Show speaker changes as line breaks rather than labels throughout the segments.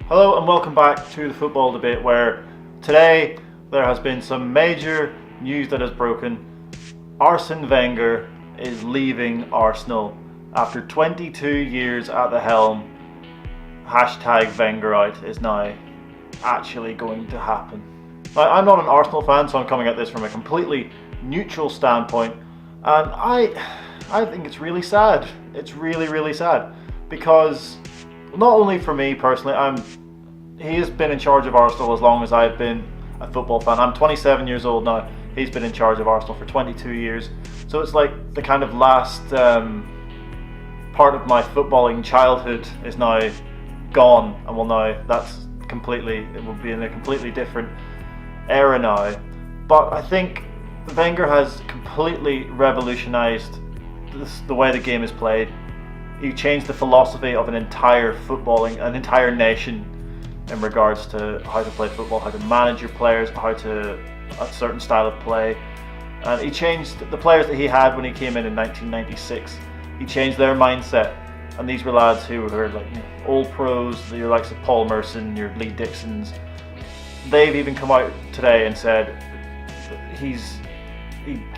Hello and welcome back to the football debate, where today there has been some major news that has broken. Arsene Wenger is leaving Arsenal after 22 years at the helm. Hashtag Wenger out is now actually going to happen. Now, I'm not an Arsenal fan, so I'm coming at this from a completely neutral standpoint, and I think it's really sad. It's really sad, because not only for me personally, he has been in charge of Arsenal as long as I've been a football fan. I'm 27 years old now. He's been in charge of Arsenal for 22 years. So it's like the kind of last part of my footballing childhood is now gone, and it will be in a completely different era now. But I think Wenger has completely revolutionised the way the game is played. He changed the philosophy of an entire nation in regards to how to play football, how to manage your players, a certain style of play. And he changed the players that he had when he came in 1996. He changed their mindset. And these were lads who were like old pros, your likes of Paul Merson, your Lee Dixons. They've even come out today and said he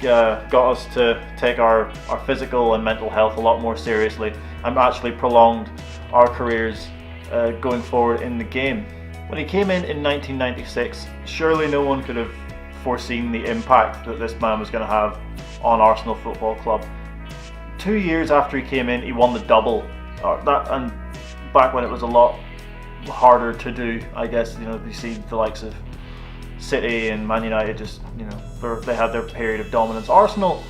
got us to take our physical and mental health a lot more seriously, and actually prolonged our careers going forward in the game. When he came in 1996, surely no one could have foreseen the impact that this man was going to have on Arsenal Football Club. 2 years after he came in, he won the double. And back when it was a lot harder to do, I guess, you see the likes of City and Man United they had their period of dominance. Arsenal,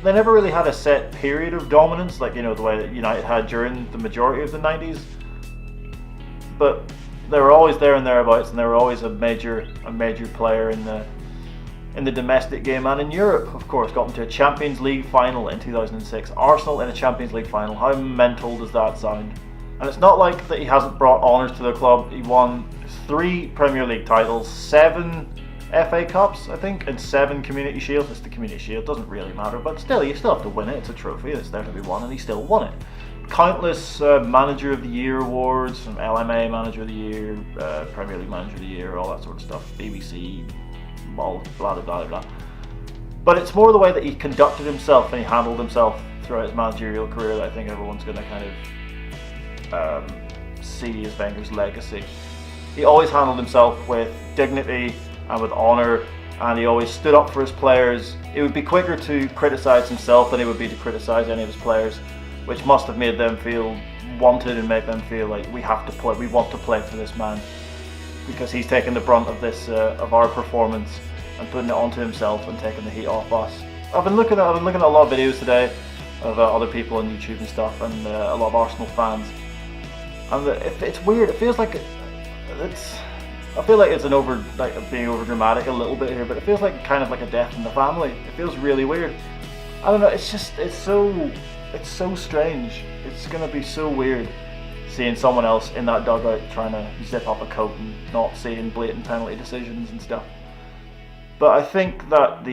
they never really had a set period of dominance, like the way that United had during the majority of the 90s. But they were always there and thereabouts, and they were always a major player in the domestic game and in Europe. Of course, got into a Champions League final in 2006. Arsenal in a Champions League final. How mental does that sound? And it's not like that he hasn't brought honours to the club. He won 3 Premier League titles, 7 FA Cups, I think, and 7 Community Shields. It's the Community Shield, doesn't really matter, but still, you still have to win it. It's a trophy, it's there to be won, and he still won it. Countless Manager of the Year awards, from LMA Manager of the Year, Premier League Manager of the Year, all that sort of stuff, BBC, all blah blah blah blah. But it's more the way that he conducted himself and he handled himself throughout his managerial career that I think everyone's going to kind of see as Wenger's legacy. He always handled himself with dignity and with honour, and he always stood up for his players. It would be quicker to criticise himself than it would be to criticise any of his players, which must have made them feel wanted and made them feel like we want to play for this man, because he's taken the brunt of this of our performance and putting it onto himself and taking the heat off us. I've been looking at a lot of videos today of other people on YouTube and stuff, and a lot of Arsenal fans, and it's weird. It feels like I feel like it's being over dramatic a little bit here, but it feels like kind of like a death in the family. It feels really weird. I don't know. It's so strange. It's gonna be so weird seeing someone else in that dugout trying to zip up a coat and not seeing blatant penalty decisions and stuff. But I think that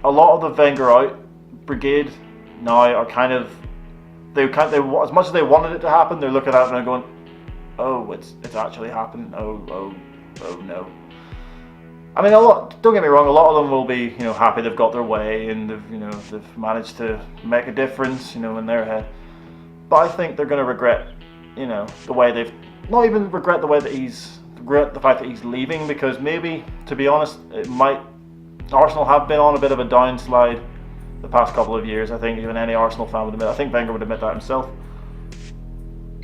a lot of the Wenger out brigade now are they as much as they wanted it to happen, they're looking at it and going, oh, it's actually happening. Oh no. I mean, don't get me wrong, a lot of them will be, happy they've got their way and they've managed to make a difference, in their head. But I think they're going to regret, the way not even regret the fact that he's leaving, because maybe, to be honest, Arsenal have been on a bit of a downslide the past couple of years. I think even any Arsenal fan would admit. I think Wenger would admit that himself.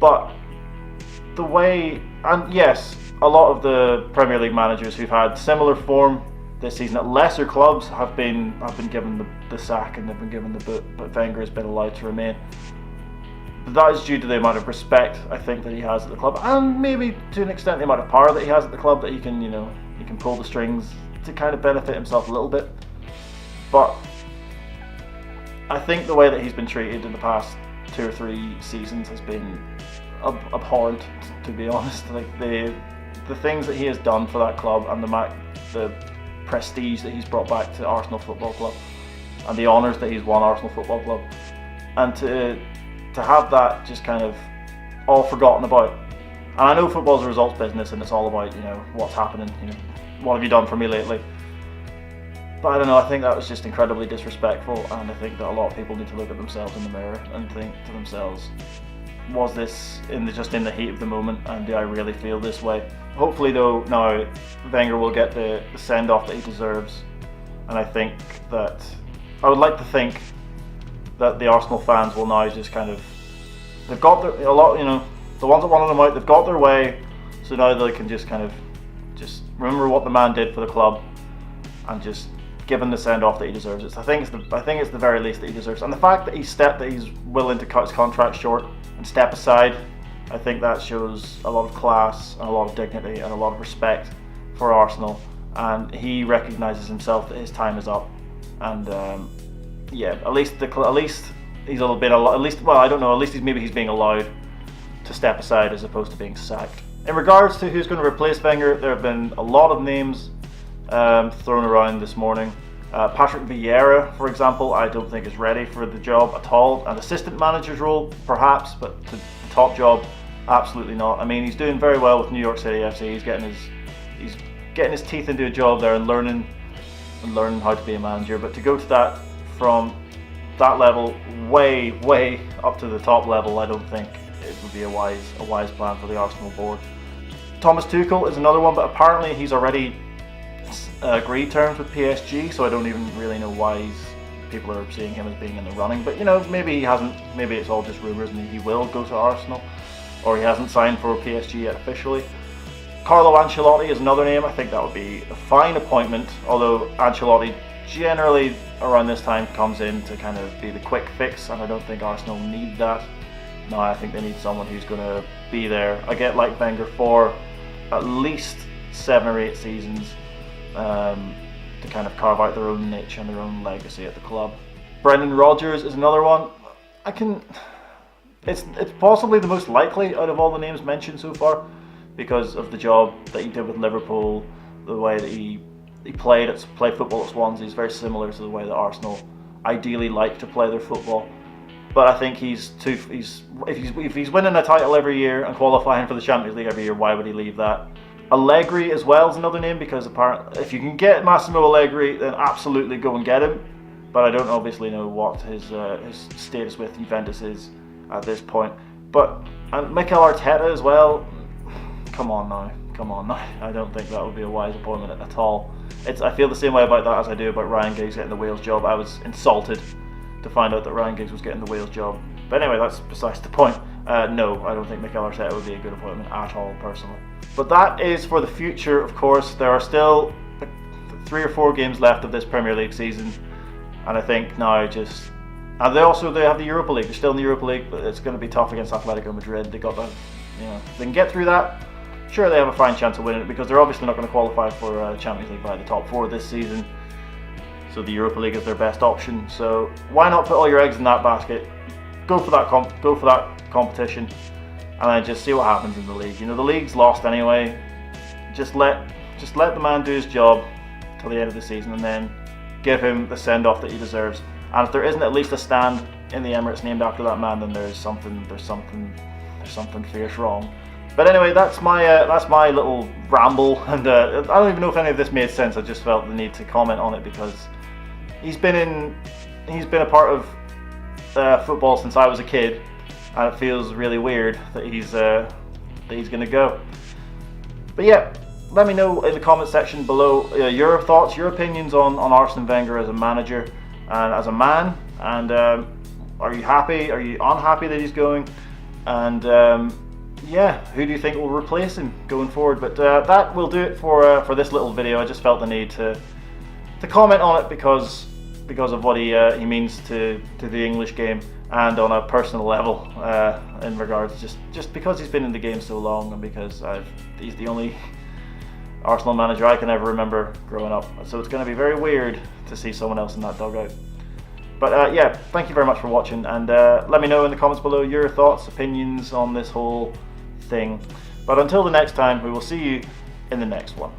But the way, and yes, a lot of the Premier League managers who've had similar form this season at lesser clubs have been given the sack and they've been given the boot, but Wenger has been allowed to remain. But that is due to the amount of respect I think that he has at the club, and maybe to an extent the amount of power that he has at the club, that he can pull the strings to kind of benefit himself a little bit. But I think the way that he's been treated in the past 2 or 3 seasons has been abhorrent, to be honest. Like the things that he has done for that club, and the prestige that he's brought back to Arsenal Football Club, and the honours that he's won Arsenal Football Club, and to have that just kind of all forgotten about And I know football's a results business, and it's all about what's happening. What have you done for me lately? But I don't know. I think that was just incredibly disrespectful, and I think that a lot of people need to look at themselves in the mirror and think to themselves, was this just in the heat of the moment, and do I really feel this way? Hopefully, though, now Wenger will get the send off that he deserves, and I think that I would like to think that the Arsenal fans will now just kind of the ones that wanted them out, they've got their way, so now they can just kind of just remember what the man did for the club and just give him the send off that he deserves. I think it's the very least that he deserves, and the fact that he's willing to cut his contract short and step aside, I think that shows a lot of class and a lot of dignity and a lot of respect for Arsenal, and he recognises himself that his time is up, and at least he's a little bit, at least he's being allowed to step aside as opposed to being sacked. In regards to who's going to replace Wenger, there have been a lot of names thrown around this morning. Patrick Vieira, for example, I don't think is ready for the job at all. An assistant manager's role, perhaps, but the top job, absolutely not. I mean, he's doing very well with New York City FC. He's getting his teeth into a job there and learning how to be a manager. But to go to that from that level, way up to the top level, I don't think it would be a wise plan for the Arsenal board. Thomas Tuchel is another one, but apparently he's already agreed terms with PSG, so I don't even really know why people are seeing him as being in the running. But maybe he hasn't. Maybe it's all just rumours, and he will go to Arsenal, or he hasn't signed for PSG yet officially. Carlo Ancelotti is another name. I think that would be a fine appointment, although Ancelotti generally around this time comes in to kind of be the quick fix, and I don't think Arsenal need that. No, I think they need someone who's going to be there, I get like Wenger, for at least 7 or 8 seasons, to kind of carve out their own niche and their own legacy at the club. Brendan Rodgers is another one. It's possibly the most likely out of all the names mentioned so far, because of the job that he did with Liverpool, the way that he played football at Swansea is very similar to the way that Arsenal ideally like to play their football. But I think if he's winning a title every year and qualifying for the Champions League every year, why would he leave that? Allegri as well is another name, because apparently if you can get Massimo Allegri, then absolutely go and get him. But I don't obviously know what his status with Juventus is at this point. And Mikel Arteta as well. Come on now. I don't think that would be a wise appointment at all. I feel the same way about that as I do about Ryan Giggs getting the Wales job. I was insulted to find out that Ryan Giggs was getting the Wales job. But anyway, that's besides the point. No, I don't think Mikel Arteta would be a good appointment at all, personally. But that is for the future, of course. There are still 3 or 4 games left of this Premier League season, and I think now and they have the Europa League. They're still in the Europa League, but it's going to be tough against Atletico Madrid. They got that, they can get through that. Sure, they have a fine chance of winning it, because they're obviously not going to qualify for Champions League by the top 4 this season. So the Europa League is their best option. So why not put all your eggs in that basket? Go for that competition, and then just see what happens in the league. The league's lost anyway. Just let the man do his job till the end of the season, and then give him the send off that he deserves. And if there isn't at least a stand in the Emirates named after that man, then there's something fierce wrong. But anyway, that's my little ramble, and I don't even know if any of this made sense. I just felt the need to comment on it because he's been a part of football since I was a kid, and it feels really weird that he's going to go. But yeah, let me know in the comment section below your thoughts, your opinions on Arsene Wenger as a manager and as a man, and are you happy? Are you unhappy that he's going? And who do you think will replace him going forward? But that will do it for this little video. I just felt the need to comment on it because of what he means to the English game, and on a personal level in regards just because he's been in the game so long, and because he's the only Arsenal manager I can ever remember growing up. So it's going to be very weird to see someone else in that dugout. But thank you very much for watching, and let me know in the comments below your thoughts, opinions on this whole thing. But until the next time, we will see you in the next one.